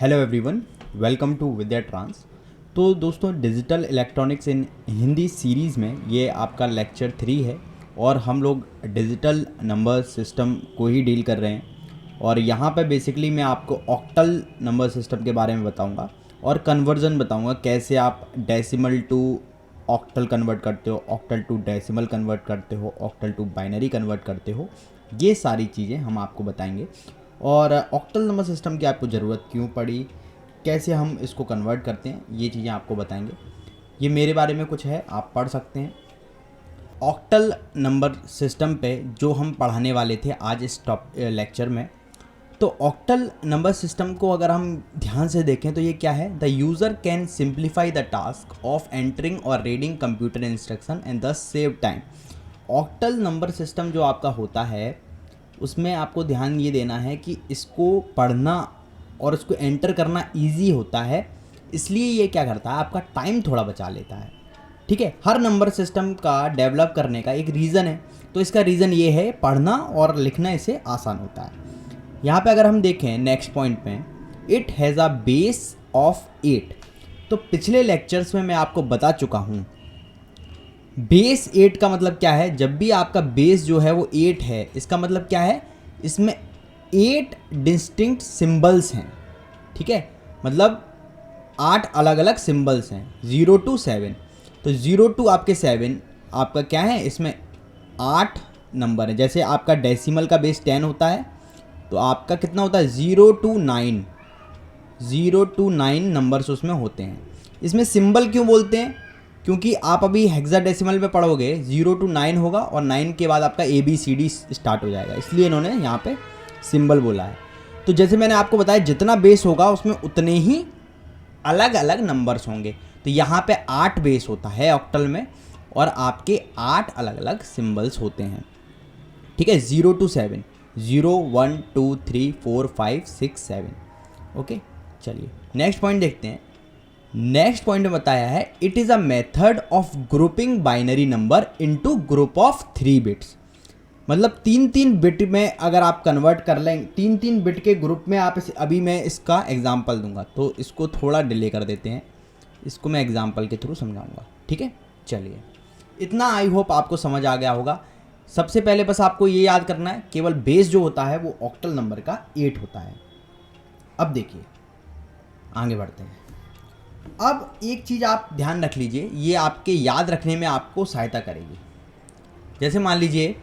Hello everyone, welcome to Vidya trans. तो दोस्तों, digital electronics in Hindi series में ये आपका लेक्चर 3 है और हम लोग डिजिटल नंबर सिस्टम को ही डील कर रहे हैं। और यहाँ पे बेसिकली मैं आपको ऑक्टल नंबर सिस्टम के बारे में बताऊँगा और कन्वर्जन बताऊँगा, कैसे आप डेसिमल टू ऑक्टल कन्वर्ट करते हो, ऑक्टल टू डेसिमल कन्वर्ट करते हो, ऑक्टल टू बाइनरी कन्वर्ट करते हो। ये सारी चीज़ें हम आपको बताएंगे। और ऑक्टल नंबर सिस्टम की आपको ज़रूरत क्यों पड़ी, कैसे हम इसको कन्वर्ट करते हैं, ये चीज़ें आपको बताएंगे। ये मेरे बारे में कुछ है, आप पढ़ सकते हैं। ऑक्टल नंबर सिस्टम पे जो हम पढ़ाने वाले थे आज इस लेक्चर में, तो ऑक्टल नंबर सिस्टम को अगर हम ध्यान से देखें तो ये क्या है। The user can simplify the task of entering और रीडिंग कंप्यूटर इंस्ट्रक्शन एंड दस save time. Octal number system जो आपका होता है उसमें आपको ध्यान ये देना है कि इसको पढ़ना और इसको एंटर करना इजी होता है, इसलिए ये क्या करता है, आपका टाइम थोड़ा बचा लेता है। ठीक है, हर नंबर सिस्टम का डेवलप करने का एक रीज़न है, तो इसका रीज़न ये है पढ़ना और लिखना इसे आसान होता है। यहाँ पे अगर हम देखें नेक्स्ट पॉइंट पे, it has a base of 8। तो पिछले लेक्चर्स में मैं आपको बता चुका हूँ बेस 8 का मतलब क्या है। जब भी आपका बेस जो है वो 8 है, इसका मतलब क्या है, इसमें 8 डिस्टिंक्ट सिंबल्स हैं। ठीक है, मतलब 8 अलग अलग सिंबल्स हैं, 0 to 7। तो 0 to आपके 7 आपका क्या है, इसमें 8 नंबर है। जैसे आपका डेसिमल का बेस 10 होता है, तो आपका कितना होता है, 0 to 9। 0 to 9 नंबर्स उसमें होते हैं। इसमें सिंबल क्यों बोलते हैं, क्योंकि आप अभी हेक्साडेसिमल में पढ़ोगे 0 to 9 होगा और 9 के बाद आपका ABCD स्टार्ट हो जाएगा, इसलिए इन्होंने यहाँ पे सिंबल बोला है। तो जैसे मैंने आपको बताया, जितना बेस होगा उसमें उतने ही अलग अलग नंबर्स होंगे। तो यहाँ पे 8 बेस होता है ऑक्टल में और आपके 8 अलग अलग सिंबल्स होते हैं। ठीक है, 0 to 7, 0 1 2 3 4 5 6 7। ओके, चलिए नेक्स्ट पॉइंट देखते हैं। नेक्स्ट पॉइंट में बताया है, it is a method of grouping binary number into group of 3 bits. मतलब 3-3 बिट में अगर आप कन्वर्ट कर लें, 3-3 बिट के ग्रुप में आप अभी मैं इसका एग्जांपल दूंगा, तो इसको थोड़ा डिले कर देते हैं, इसको मैं एग्जांपल के थ्रू समझाऊंगा। ठीक है, चलिए इतना आई होप आपको समझ आ गया होगा। सबसे पहले बस आपको ये याद करना है, केवल बेस जो होता है वो ऑक्टल नंबर का 8 होता है। अब देखिए आगे बढ़ते हैं। अब एक चीज़ आप ध्यान रख लीजिए, ये आपके याद रखने में आपको सहायता करेगी। जैसे मान लीजिए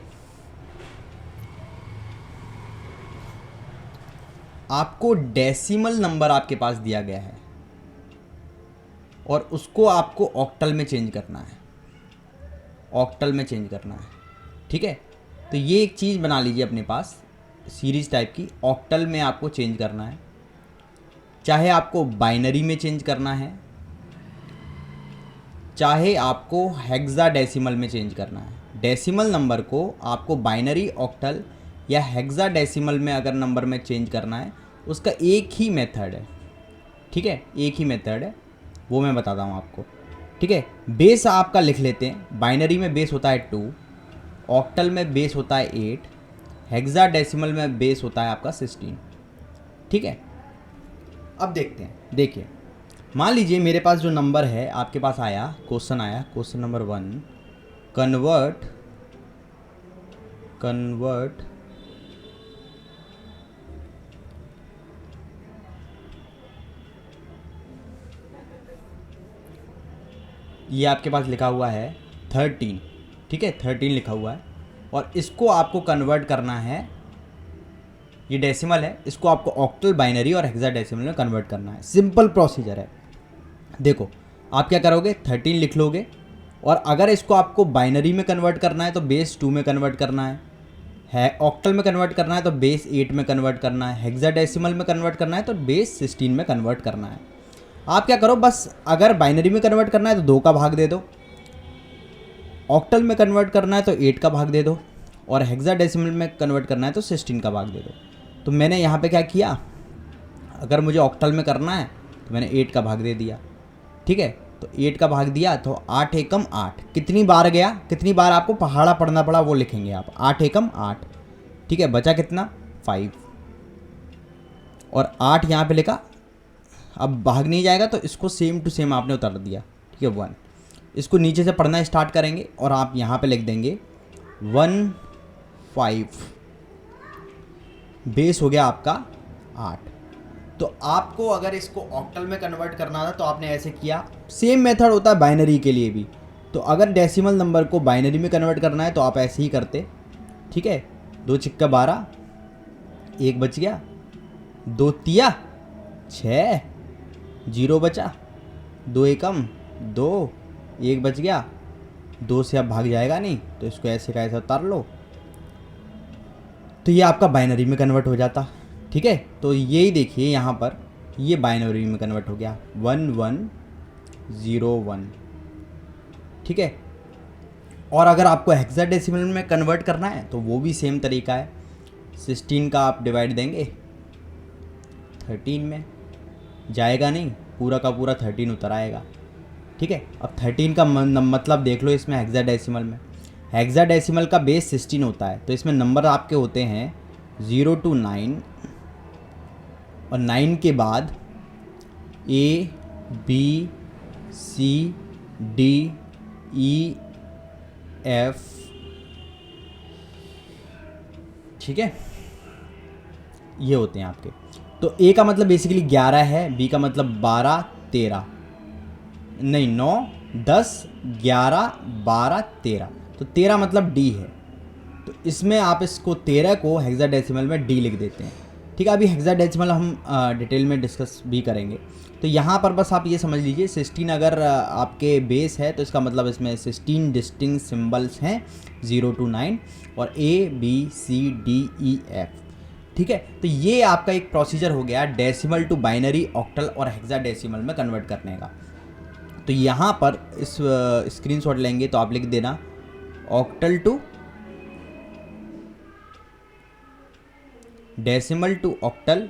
आपको डेसिमल नंबर आपके पास दिया गया है और उसको आपको ऑक्टल में चेंज करना है, ऑक्टल में चेंज करना है। ठीक है, तो ये एक चीज़ बना लीजिए अपने पास सीरीज़ टाइप की, ऑक्टल में आपको चेंज करना है। चाहे आपको बाइनरी में चेंज करना है, चाहे आपको हेक्साडेसिमल में चेंज करना है। डेसिमल नंबर को आपको बाइनरी, ऑक्टल या हेक्साडेसिमल में अगर नंबर में चेंज करना है, उसका एक ही मेथड है। ठीक है, एक ही मेथड है, वो मैं बताता हूँ आपको। ठीक है, बेस आपका लिख लेते हैं। बाइनरी में बेस होता है 2, ऑक्टल में बेस होता है 8, हेक्साडेसिमल में बेस होता है आपका 16। ठीक है, अब देखते हैं। देखिए मान लीजिए मेरे पास जो नंबर है, आपके पास आया क्वेश्चन, आया क्वेश्चन नंबर 1, कन्वर्ट ये आपके पास लिखा हुआ है 13। ठीक है, 13 लिखा हुआ है और इसको आपको कन्वर्ट करना है। ये डेसिमल है, इसको आपको ऑक्टल, बाइनरी और हेक्साडेसिमल में कन्वर्ट करना है। सिंपल प्रोसीजर है। देखो आप क्या करोगे, 13 लिख लोगे और अगर इसको आपको बाइनरी में कन्वर्ट करना है तो बेस 2 में कन्वर्ट करना है, ऑक्टल में कन्वर्ट करना है तो बेस 8 में कन्वर्ट करना है, हेक्साडेसिमल में कन्वर्ट करना है तो बेस 16 में कन्वर्ट करना है। आप क्या करो, बस अगर बाइनरी में कन्वर्ट करना है तो 2 का भाग दे दो, ऑक्टल में कन्वर्ट करना है तो 8 का भाग दे दो और हेक्साडेसिमल में कन्वर्ट करना है तो 16 का भाग दे दो। तो मैंने यहाँ पे क्या किया, अगर मुझे ऑक्टल में करना है तो मैंने 8 का भाग दे दिया। ठीक है, तो 8 का भाग दिया तो 8 एकम 8, कितनी बार गया, कितनी बार आपको पहाड़ा पढ़ना पड़ा वो लिखेंगे आप, 8 एकम 8। ठीक है, बचा कितना, 5 और 8 यहाँ पे लिखा अब भाग नहीं जाएगा तो इसको सेम टू सेम आपने उतार दिया, ठीक है 1। इसको नीचे से पढ़ना स्टार्ट करेंगे और आप यहाँ पे लिख देंगे 1 5, बेस हो गया आपका 8। तो आपको अगर इसको ऑक्टल में कन्वर्ट करना था तो आपने ऐसे किया। सेम मेथड होता है बाइनरी के लिए भी। तो अगर डेसिमल नंबर को बाइनरी में कन्वर्ट करना है तो आप ऐसे ही करते, ठीक है। 2 चिक्का 12, 1 बच गया, 2 तिया 6, 0 बचा, 2 एकम 2, 1 बच गया, 2 से अब भाग जाएगा नहीं तो इसको ऐसे का ऐसा उतार लो, तो ये आपका बाइनरी में कन्वर्ट हो जाता, ठीक है। तो यही देखिए यहाँ पर ये बाइनरी में कन्वर्ट हो गया 1 1 0 1, ठीक है। और अगर आपको हेक्साडेसिमल में कन्वर्ट करना है तो वो भी सेम तरीका है। 16 का आप डिवाइड देंगे 13 में, जाएगा नहीं, पूरा का पूरा 13 उतर आएगा, ठीक है। अब 13 का मतलब देख लो इसमें हेक्साडेसिमल में। हेक्साडेसिमल का बेस 16 होता है, तो इसमें नंबर आपके होते हैं 0 to 9 और 9 के बाद A B C D E F, ठीक है, ये होते हैं आपके। तो A का मतलब बेसिकली 11 है, B का मतलब 12 13, नहीं 9 10 11 12 13, तो 13 मतलब D है। तो इसमें आप इसको 13 को हेक्साडेसिमल में D लिख देते हैं, ठीक है। अभी हेक्साडेसिमल हम डिटेल में डिस्कस भी करेंगे। तो यहाँ पर बस आप ये समझ लीजिए 16 अगर आपके बेस है तो इसका मतलब इसमें 16 डिस्टिंक्ट सिंबल्स हैं 0 to 9 और A B C D E F, ठीक है। तो ये आपका एक प्रोसीजर हो गया डेसिमल टू बाइनरी, ऑक्टल और हेक्साडेसिमल में कन्वर्ट करने का। तो यहाँ पर इस स्क्रीनशॉट लेंगे तो आप लिख देना octal to decimal to octal,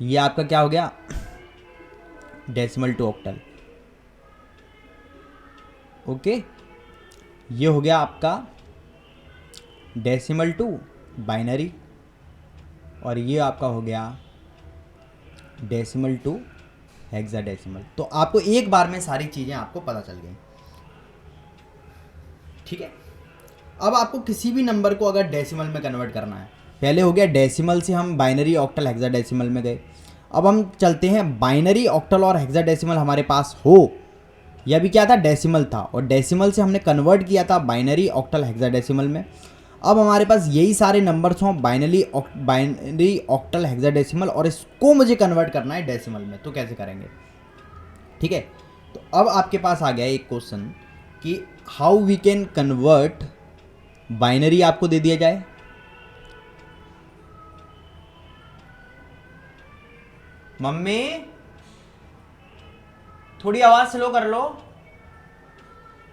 ये आपका क्या हो गया डेसिमल टू ऑक्टल, ओके। ये हो गया आपका डेसिमल टू बाइनरी और ये आपका हो गया डेसिमल टू हेक्साडेसिमल। तो आपको एक बार में सारी चीज़ें आपको पता चल गई, ठीक है। अब आपको किसी भी नंबर को अगर डेसिमल में कन्वर्ट करना है, पहले हो गया डेसिमल से हम बाइनरी ऑक्टल हेक्साडेसिमल में गए। अब हम चलते हैं बाइनरी ऑक्टल और हेक्साडेसिमल हमारे पास हो, यह भी क्या था डेसिमल था और डेसिमल से हमने कन्वर्ट किया था बाइनरी ऑक्टल हेक्साडेसिमल में। अब हमारे पास यही सारे नंबर्स हों बाइनरी ऑक्टल हेक्साडेसिमल और इसको मुझे कन्वर्ट करना है डेसिमल में, तो कैसे करेंगे, ठीक है। तो अब आपके पास आ गया एक क्वेश्चन कि how we can convert binary, आपको दे दिया जाए मम्मी थोड़ी आवाज स्लो कर लो,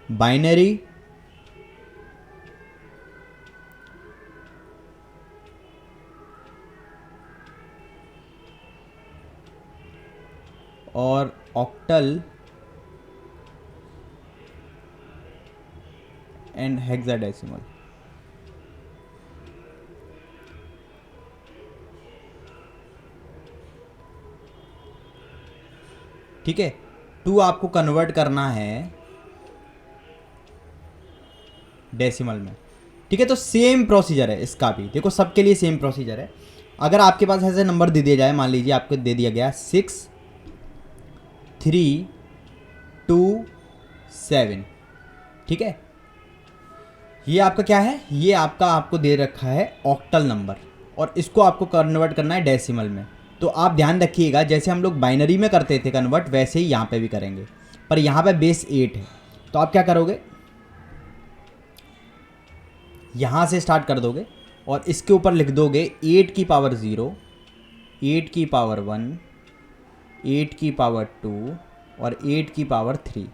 बाइनरी और ऑक्टल एंड हेक्साडेसिमल, ठीक है। 2 आपको कन्वर्ट करना है डेसिमल में, ठीक है। तो सेम प्रोसीजर है इसका भी, देखो सबके लिए सेम प्रोसीजर है। अगर आपके पास ऐसे नंबर दे दिया जाए, मान लीजिए आपको दे दिया गया 6 3 2 7, ठीक है। ये आपका क्या है, ये आपका आपको दे रखा है ऑक्टल नंबर और इसको आपको कन्वर्ट करना है डेसिमल में। तो आप ध्यान रखिएगा जैसे हम लोग बाइनरी में करते थे कन्वर्ट, वैसे ही यहाँ पे भी करेंगे, पर यहाँ पे बेस 8 है। तो आप क्या करोगे, यहाँ से स्टार्ट कर दोगे और इसके ऊपर लिख दोगे 8 की पावर 0, 8 की पावर 1, 8 की पावर 2 और 8 की पावर 3,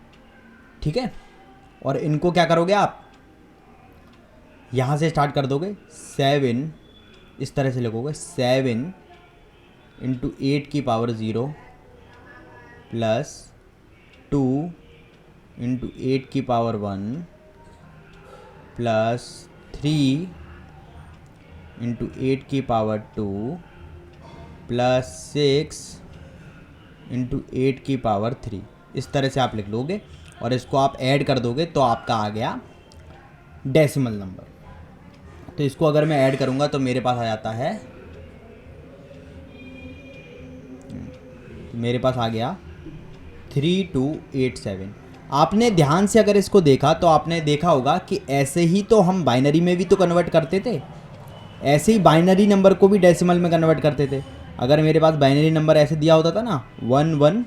ठीक है। और इनको क्या करोगे आप, यहाँ से स्टार्ट कर दोगे 7, इस तरह से लिखोगे 7 इंटू 8 की पावर 0 प्लस 2 इंटू 8 की पावर 1 प्लस 3 इंटू 8 की पावर 2 प्लस 6 इंटू 8 की पावर 3, इस तरह से आप लिख लोगे और इसको आप ऐड कर दोगे तो आपका आ गया डेसिमल नंबर। तो इसको अगर मैं ऐड करूँगा तो मेरे पास आ जाता है, तो मेरे पास आ गया 3287। आपने ध्यान से अगर इसको देखा तो आपने देखा होगा कि ऐसे ही तो हम बाइनरी में भी तो कन्वर्ट करते थे, ऐसे ही बाइनरी नंबर को भी डेसिमल में कन्वर्ट करते थे। अगर मेरे पास बाइनरी नंबर ऐसे दिया होता था ना 1101,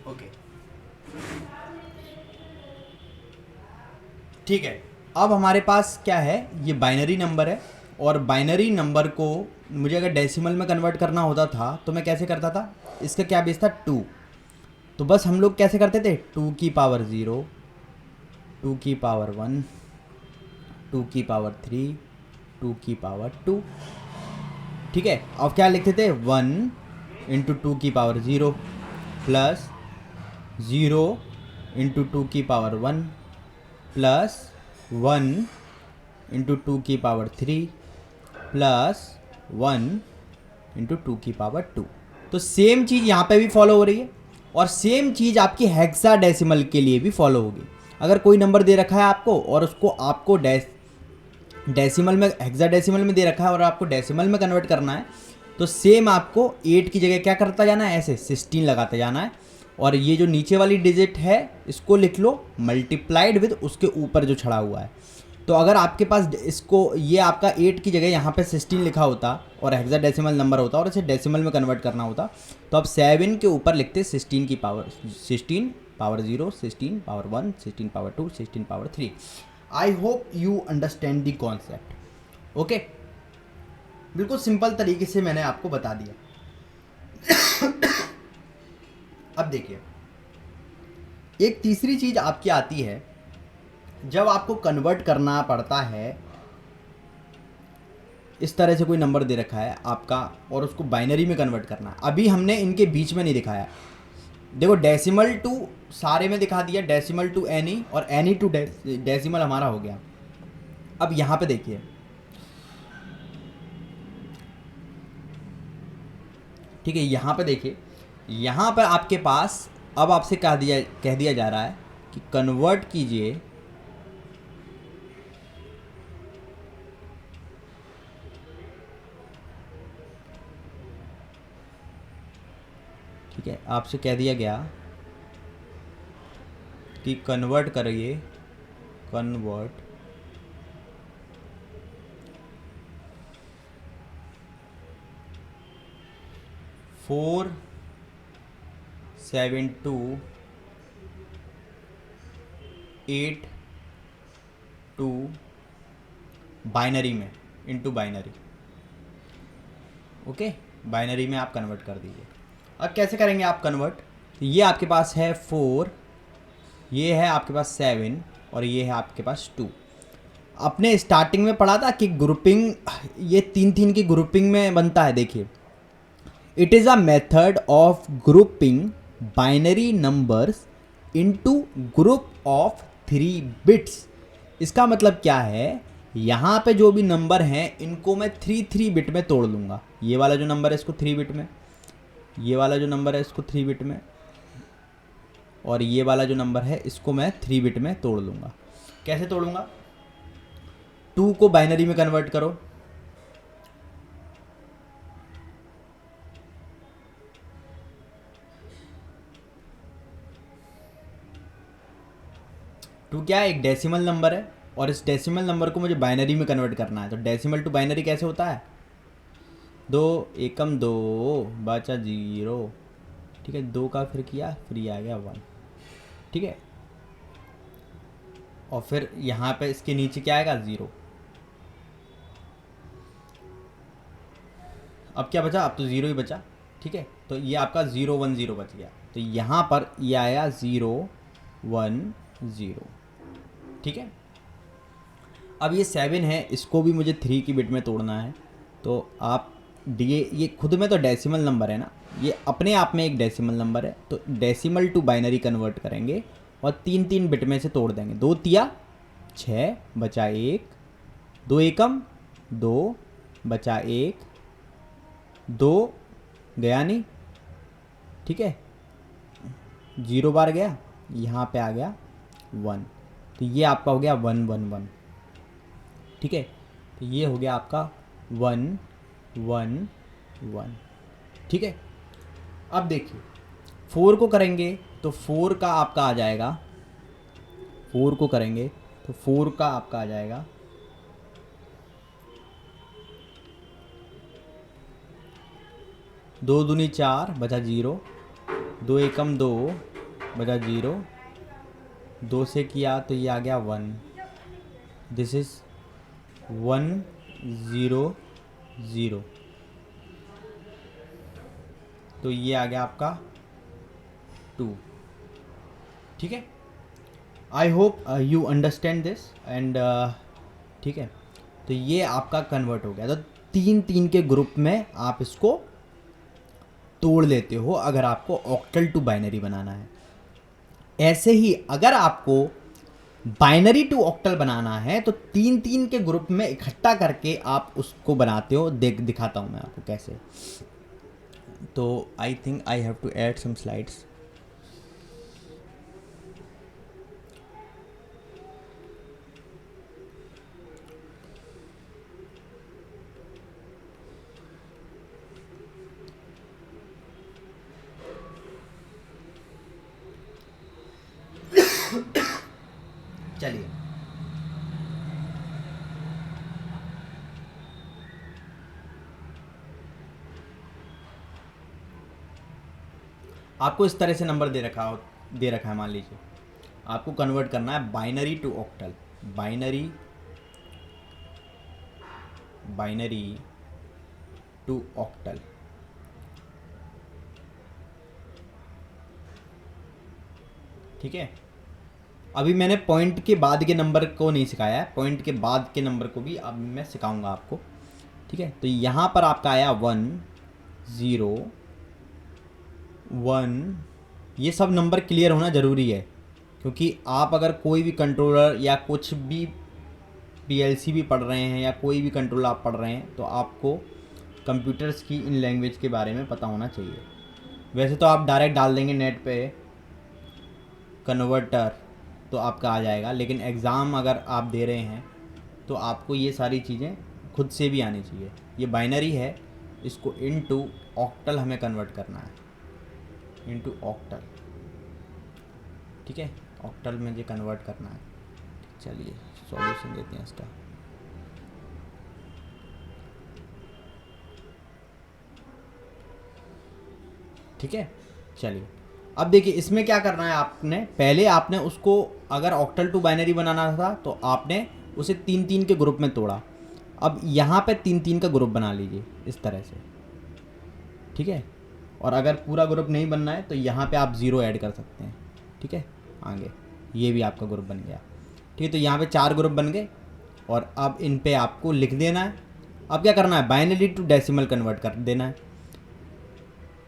ओके ठीक है। अब हमारे पास क्या है, ये बाइनरी नंबर है और बाइनरी नंबर को मुझे अगर डेसिमल में कन्वर्ट करना होता था तो मैं कैसे करता था, इसका क्या बेस था 2, तो बस हम लोग कैसे करते थे 2 की पावर 0, 2 की पावर 1, 2 की पावर 3, 2 की पावर 2, ठीक है। अब क्या लिखते थे 1 इंटू 2 की पावर 0 प्लस 0 इंटू 2 की पावर 1 प्लस 1 इंटू 2 की पावर 3 प्लस 1 इंटू 2 की पावर 2। तो सेम चीज़ यहाँ पे भी फॉलो हो रही है और सेम चीज़ आपकी हेक्साडेसिमल के लिए भी फॉलो होगी। अगर कोई नंबर दे रखा है आपको और उसको आपको डेसिमल में, हेक्साडेसिमल में दे रखा है और आपको डेसिमल में कन्वर्ट करना है, तो सेम आपको 8 की जगह क्या करता जाना है, ऐसे 16 लगाते जाना है और ये जो नीचे वाली डिजिट है इसको लिख लो मल्टीप्लाइड विद उसके ऊपर जो छड़ा हुआ है। तो अगर आपके पास इसको, ये आपका 8 की जगह यहाँ पे 16 लिखा होता और हेक्साडेसिमल नंबर होता और इसे डेसिमल में कन्वर्ट करना होता, तो आप 7 के ऊपर लिखते 16 की power 16 power 0, 16 power 1, 16 power 2, 16 power 3। I hope you understand the concept. Okay, बिल्कुल सिंपल तरीके से मैंने आपको बता दिया। अब देखिए, एक तीसरी चीज़ आपकी आती है जब आपको कन्वर्ट करना पड़ता है, इस तरह से कोई नंबर दे रखा है आपका और उसको बाइनरी में कन्वर्ट करना है। अभी हमने इनके बीच में नहीं दिखाया, देखो डेसिमल टू सारे में दिखा दिया, डेसिमल टू एनी और एनी टू डेसिमल हमारा हो गया। अब यहाँ पे देखिए, ठीक है, यहाँ पे देखिए, यहाँ पर आपके पास अब आपसे कह दिया जा रहा है कि कन्वर्ट कीजिए ठीक है, आपसे कह दिया गया कि कन्वर्ट करिए, कन्वर्ट फोर 7 2 8 2 बाइनरी में इनटू बाइनरी। ओके, बाइनरी में आप कन्वर्ट कर दीजिए। अब कैसे करेंगे आप कन्वर्ट, तो ये आपके पास है 4, ये है आपके पास 7 और ये है आपके पास 2। अपने स्टार्टिंग में पढ़ा था कि ग्रुपिंग, ये 3 की ग्रुपिंग में बनता है। देखिए, it is a method of grouping binary numbers into group of 3 bits. इसका मतलब क्या है, यहाँ पे जो भी नंबर हैं इनको मैं 3 बिट में तोड़ लूँगा। ये वाला जो नंबर है इसको 3 बिट में, ये वाला जो नंबर है इसको 3 बिट में और ये वाला जो नंबर है इसको मैं 3 बिट में तोड़ लूँगा। कैसे तोड़ूंगा, 2 को बाइनरी में कन्वर्ट करो, टू क्या है, एक डेसिमल नंबर है और इस डेसिमल नंबर को मुझे बाइनरी में कन्वर्ट करना है। तो डेसिमल टू बाइनरी कैसे होता है, 2 एकम 2 बचा 0, ठीक है, 2 का फिर किया, फ्री आ गया 1, ठीक है। और फिर यहाँ पे इसके नीचे क्या आएगा 0। अब क्या बचा, अब तो 0 ही बचा, ठीक है। तो ये आपका 0 1 0 बच गया। तो यहाँ पर ये आया 0 1 0, ठीक है। अब ये 7 है, इसको भी मुझे 3 की बिट में तोड़ना है। तो आप ये खुद में तो डेसिमल नंबर है ना, ये अपने आप में एक डेसिमल नंबर है, तो डेसिमल टू बाइनरी कन्वर्ट करेंगे और 3 बिट में से तोड़ देंगे। 2 तिया 6 बचा 1, 2 एकम 2 बचा 1, 2 गया नहीं, ठीक है, 0 बार गया, यहाँ पे आ गया 1, तो ये आपका हो गया 1 1 1, ठीक है। तो ये हो गया आपका 1 1 1, ठीक है। अब देखिए 4 को करेंगे तो 4 का आपका आ जाएगा, 4 को करेंगे तो 4 का आपका आ जाएगा 2 दूनी 4 बचा 0, 2 एकम 2 बचा 0, 2 से किया तो ये आ गया 1, दिस इज 1 0 0, तो ये आ गया आपका 2, ठीक है। I hope you understand this and ठीक है। तो ये आपका कन्वर्ट हो गया। तो 3 के ग्रुप में आप इसको तोड़ लेते हो अगर आपको ऑक्टल टू बाइनरी बनाना है। ऐसे ही अगर आपको बाइनरी टू ऑक्टल बनाना है तो 3 के ग्रुप में इकट्ठा करके आप उसको बनाते हो। दिखाता हूं मैं आपको कैसे। तो I think I have to add some slides. चलिए आपको इस तरह से नंबर दे रखा है। मान लीजिए आपको कन्वर्ट करना है binary to octal, binary to octal, ठीक है। अभी मैंने पॉइंट के बाद के नंबर को नहीं सिखाया है, पॉइंट के बाद के नंबर को भी अब मैं सिखाऊंगा आपको, ठीक है। तो यहाँ पर आपका आया 1 0 1, ये सब नंबर क्लियर होना ज़रूरी है, क्योंकि आप अगर कोई भी कंट्रोलर या कुछ भी पीएलसी भी पढ़ रहे हैं या कोई भी कंट्रोलर आप पढ़ रहे हैं तो आपको कंप्यूटर्स की इन लैंग्वेज के बारे में पता होना चाहिए। वैसे तो आप डायरेक्ट डाल देंगे नेट पे कन्वर्टर तो आपका आ जाएगा, लेकिन एग्ज़ाम अगर आप दे रहे हैं तो आपको ये सारी चीज़ें खुद से भी आनी चाहिए। ये बाइनरी है, इसको इनटू ऑक्टल हमें कन्वर्ट करना है, इनटू ऑक्टल, ठीक है। ऑक्टल में ये कन्वर्ट करना है। चलिए सॉल्यूशन देते हैं इसका। ठीक है, चलिए अब देखिए इसमें क्या करना है। आपने पहले आपने उसको अगर ऑक्टल टू बाइनरी बनाना था तो आपने उसे 3 के ग्रुप में तोड़ा। अब यहाँ पे 3 का ग्रुप बना लीजिए इस तरह से, ठीक है। और अगर पूरा ग्रुप नहीं बनना है तो यहाँ पे आप 0 ऐड कर सकते हैं, ठीक है। आगे ये भी आपका ग्रुप बन गया, ठीक है। तो यहाँ पे 4 ग्रुप बन गए और अब इन पे आपको लिख देना है। अब क्या करना है, बाइनरी टू डेसिमल कन्वर्ट कर देना है।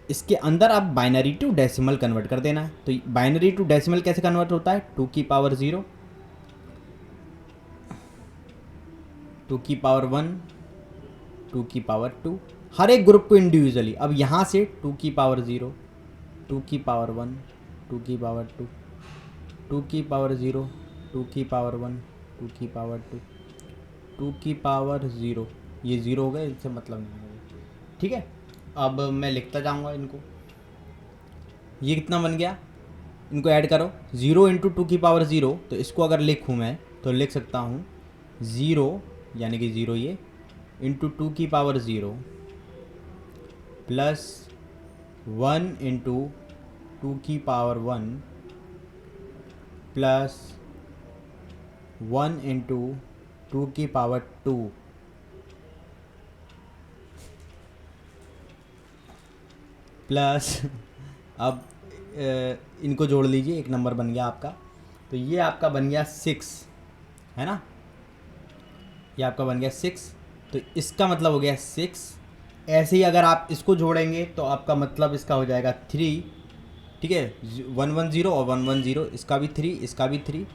इसके अंदर आप बाइनरी टू डेसिमल कन्वर्ट कर देना है। तो बाइनरी टू डेसिमल कैसे कन्वर्ट होता है, 2 की पावर 0, 2 की पावर 1, 2 की पावर 2, हर एक ग्रुप को इंडिविजुअली। अब यहाँ से 2 की पावर 0, 2 की पावर 1, 2 की पावर 2, 2 की पावर 0, 2 की पावर 1, 2 की पावर 2, 2 की पावर 0। ये 0 हो गए, इससे मतलब नहीं होगा, ठीक है। अब मैं लिखता जाऊँगा इनको। ये कितना बन गया, इनको ऐड करो। 0 इंटू 2 की पावर 0, तो इसको अगर लिखूँ मैं तो लिख सकता हूँ 0 यानी कि 0 ये इंटू 2 की पावर 0 प्लस 1 इंटू 2 की पावर 1 प्लस 1 इंटू 2 की पावर 2 प्लस अब इनको जोड़ लीजिए, एक नंबर बन गया आपका। तो ये आपका बन गया 6, है ना। ये आपका बन गया 6, तो इसका मतलब हो गया 6। ऐसे ही अगर आप इसको जोड़ेंगे तो आपका मतलब इसका हो जाएगा 3, ठीक है, 110 और 110, इसका भी 3, इसका भी 3,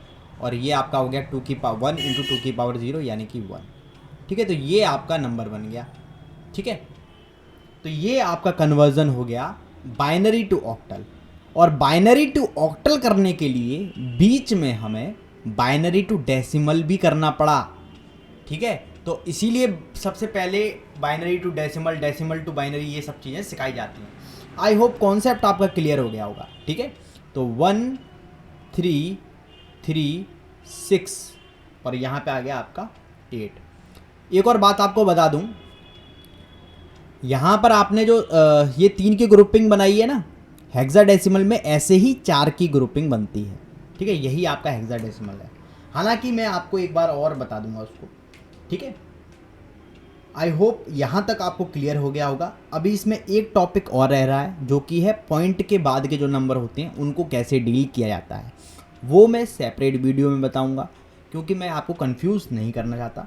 और ये आपका हो गया 2 की पावर 1 इंटू 2 की पावर 0 यानी कि 1, ठीक है। तो ये आपका नंबर बन गया, ठीक है। तो ये आपका कन्वर्जन हो गया बाइनरी टू ऑक्टल, और बाइनरी टू ऑक्टल करने के लिए बीच में हमें बाइनरी टू डेसिमल भी करना पड़ा, ठीक है। तो इसीलिए सबसे पहले binary to decimal, decimal to binary, ये सब चीज़ें सिखाई जाती हैं। आई होप कॉन्सेप्ट आपका क्लियर हो गया होगा, ठीक है। तो 1 3 3 6 और यहाँ पे आ गया आपका 8। एक और बात आपको बता दूं, यहाँ पर आपने जो ये 3 की ग्रुपिंग बनाई है ना हेक्साडेसिमल में, ऐसे ही 4 की ग्रुपिंग बनती है, ठीक है। यही आपका हेक्साडेसिमल है। हालांकि मैं आपको एक बार और बता दूंगा उसको, ठीक है। आई होप यहाँ तक आपको क्लियर हो गया होगा। अभी इसमें एक टॉपिक और रह रहा है, जो कि है पॉइंट के बाद के जो नंबर होते हैं उनको कैसे डील किया जाता है। वो मैं सेपरेट वीडियो में बताऊँगा, क्योंकि मैं आपको कंफ्यूज नहीं करना चाहता।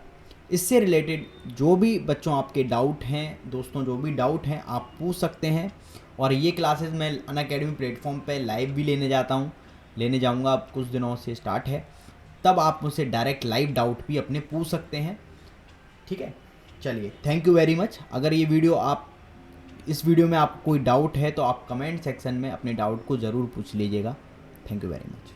इससे रिलेटेड जो भी बच्चों आपके डाउट हैं, दोस्तों जो भी डाउट हैं आप पूछ सकते हैं। और ये क्लासेस मैं अनअकैडमी प्लेटफॉर्म पे लाइव भी लेने जाऊंगा, अब कुछ दिनों से स्टार्ट है, तब आप मुझसे डायरेक्ट लाइव डाउट भी अपने पूछ सकते हैं, ठीक है। चलिए, थैंक यू वेरी मच। अगर ये वीडियो इस वीडियो में आपको कोई डाउट है तो आप कमेंट सेक्शन में अपने डाउट को ज़रूर पूछ लीजिएगा। Thank you very much.